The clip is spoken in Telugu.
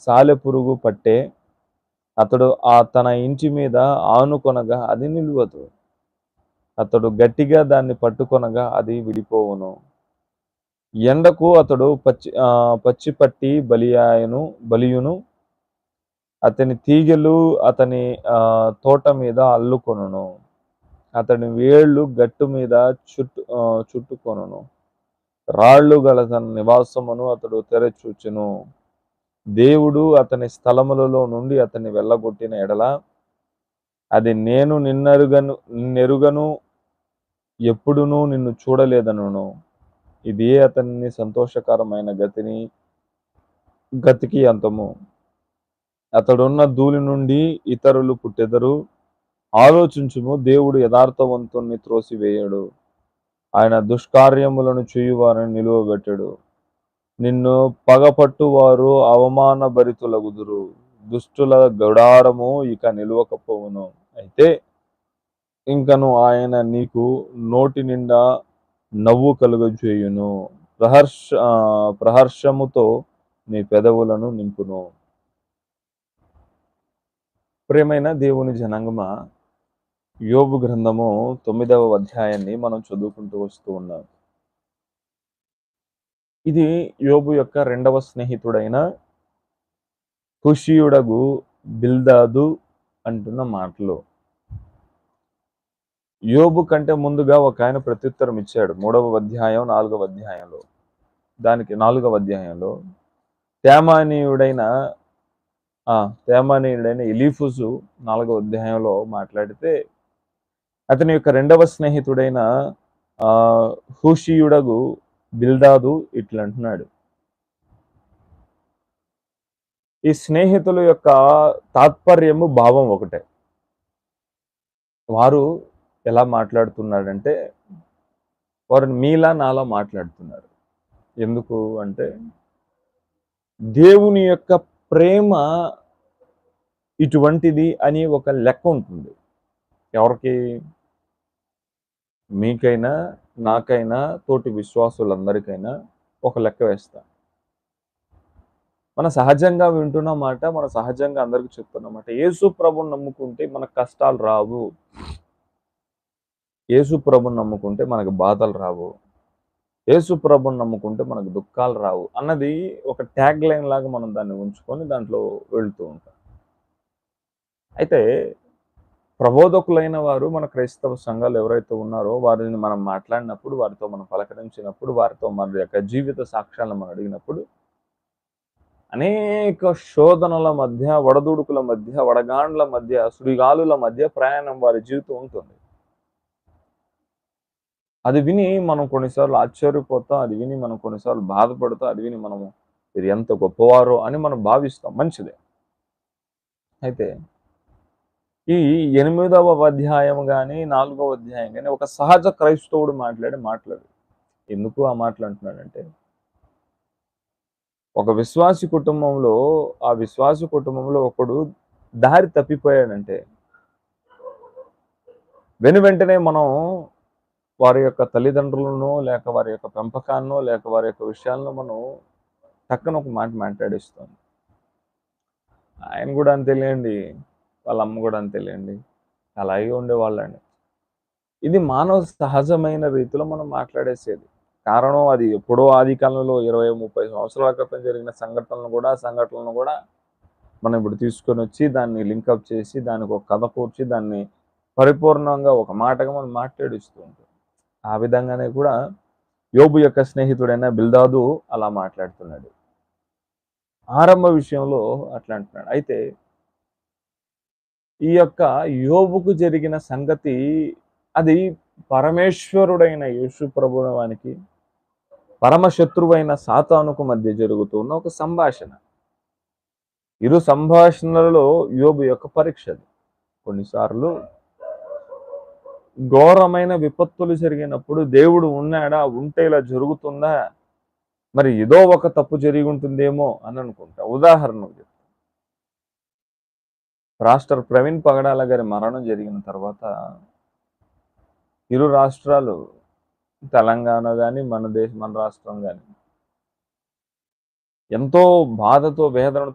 సాలెపురుగు పట్టే అతడు తన ఇంటి మీద ఆనుకొనగా అది నిలువదు. అతడు గట్టిగా దాన్ని పట్టుకొనగా అది విడిపోవును. ఎండకు అతడు పచ్చి పట్టి బలియును. అతని తీగెలు అతని తోట మీద అల్లుకొనును. అతని వేళ్ళు గట్టు మీద చుట్టుకొనును. రాళ్ళు గల తన నివాసమును అతడు తెరచూచెను. దేవుడు అతని స్థలములలో నుండి అతన్ని వెళ్ళగొట్టిన ఎడల అది నేను నిన్నెరుగను, ఎప్పుడునూ నిన్ను చూడలేదనును. ఇదే అతని సంతోషకరమైన గతికి అంతము. అతడున్న ధూళి నుండి ఇతరులు పుట్టెదరు. ఆలోచించుము, దేవుడు యథార్థవంతుణ్ణి త్రోసివేయడు. ఆయన దుష్కార్యములను చేయువారిని నిలువబెట్టడు. నిన్ను పగపట్టువారు అవమానభరితులగుదురు. దుష్టుల గుడారము ఇక నిలువకపోవును. అయితే ఇంకను ఆయన నీకు నోటి నిండా నవ్వు కలుగజేయును. ప్రహర్షముతో నీ పెదవులను నింపును. ప్రియమైన దేవుని జనాంగమా, యోబు గ్రంథము 9వ అధ్యాయాన్ని మనం చదువుకుంటూ వస్తూ ఉన్నాం. ఇది యోబు యొక్క రెండవ స్నేహితుడైన హుషీయుడగు బిల్దాదు అంటున్న మాటలు. యోబు కంటే ముందుగా ఒక ఆయన ప్రత్యుత్తరం ఇచ్చాడు 3వ అధ్యాయం 4వ అధ్యాయంలో. దానికి 4వ అధ్యాయంలో తేమానీయుడైన ఎలీఫుజు 4వ అధ్యాయంలో మాట్లాడితే, అతని యొక్క రెండవ స్నేహితుడైన హుషీయుడగు బిల్దాదు ఇట్లా అంటున్నాడు. ఈ స్నేహితుల యొక్క తాత్పర్యము, భావం ఒకటే. వారు ఎలా మాట్లాడుతున్నాడంటే, వారు మీలా నాలా మాట్లాడుతున్నారు. ఎందుకు అంటే, దేవుని యొక్క ప్రేమ ఇటువంటిది అని ఒక లెక్క ఉంటుంది. ఎవరికి? మీకైనా, నాకైనా, తోటి విశ్వాసులందరికైనా ఒక లెక్క వేస్తా. మన సహజంగా వింటున్న మాట, మన సహజంగా అందరికి చెప్తున్న మాట, యేసు ప్రభుని నమ్ముకుంటే మనకు కష్టాలు రావు, యేసు ప్రభుని నమ్ముకుంటే మనకు బాధలు రావు, యేసు ప్రభుని నమ్ముకుంటే మనకు దుఃఖాలు రావు అన్నది ఒక ట్యాగ్ లైన్ లాగా మనం దాన్ని ఉంచుకొని దాంట్లో వెళుతూ ఉంటాం. అయితే ప్రబోధకులైన వారు, మన క్రైస్తవ సంఘాలు ఎవరైతే ఉన్నారో వారిని మనం మాట్లాడినప్పుడు, వారితో మనం పలకరించినప్పుడు, వారితో మన యొక్క జీవిత సాక్ష్యాలను మనం అడిగినప్పుడు, అనేక శోధనల మధ్య, వడదుడుకుల మధ్య, వడగాండ్ల మధ్య, సుడిగాలుల మధ్య ప్రయాణం వారి జీవితం ఉంటుంది. అది విని మనం కొన్నిసార్లు ఆశ్చర్యపోతాం, అది విని మనం కొన్నిసార్లు బాధపడతాం, అది విని మనము ఇది ఎంత గొప్పవారో అని మనం భావిస్తాం. మంచిదే. అయితే ఈ 8వ అధ్యాయం కానీ 4వ అధ్యాయం కానీ ఒక సహజ క్రైస్తవుడు మాట్లాడు. ఎందుకు ఆ మాటలు అంటున్నాడంటే, ఒక విశ్వాసి కుటుంబంలో, ఆ విశ్వాసి కుటుంబంలో ఒకడు దారి తప్పిపోయాడంటే వెంటనే మనం వారి యొక్క తల్లిదండ్రులను, లేక వారి యొక్క పెంపకాన్నో, లేక వారి యొక్క విషయాలను మనం టక్కన ఒక మాట మాట్లాడిస్తాం. ఆయన కూడా అంతేలేండి, వాళ్ళ అమ్మ కూడా అంతేలేండి, అలాగే ఉండేవాళ్ళండి. ఇది మానవ సహజమైన రీతిలో మనం మాట్లాడేసేది. కారణం అది ఎప్పుడో ఆది కాలంలో 20-30 సంవత్సరాల క్రితం జరిగిన సంఘటనలను కూడా మనం ఇప్పుడు తీసుకొని వచ్చి దాన్ని లింకప్ చేసి దానికి ఒక కథ కూర్చి దాన్ని పరిపూర్ణంగా ఒక మాటగా మనం మాట్లాడిస్తూ ఉంటాం. ఆ విధంగానే కూడా యోబు యొక్క స్నేహితుడైన బిల్దాదు అలా మాట్లాడుతున్నాడు. ఆరంభ విషయంలో అట్లా అంటున్నాడు. అయితే ఈ యొక్క యోబుకు జరిగిన సంగతి అది పరమేశ్వరుడైన యేసు ప్రభువానికి పరమశత్రువైన సాతానుకు మధ్య జరుగుతున్న ఒక సంభాషణ. ఇరు సంభాషణలలో యోబు యొక్క పరీక్ష. కొన్నిసార్లు ఘోరమైన విపత్తులు జరిగినప్పుడు దేవుడు ఉన్నాడా, ఉంటే ఇలా జరుగుతుందా, మరి ఏదో ఒక తప్పు జరిగి ఉంటుందేమో అని అనుకుంటా. ఉదాహరణకు రాష్ట్ర ప్రవీణ్ పగడాల గారి మరణం జరిగిన తర్వాత ఇరు రాష్ట్రాలు, తెలంగాణ కానీ మన రాష్ట్రం కానీ ఎంతో బాధతో, వేదనతో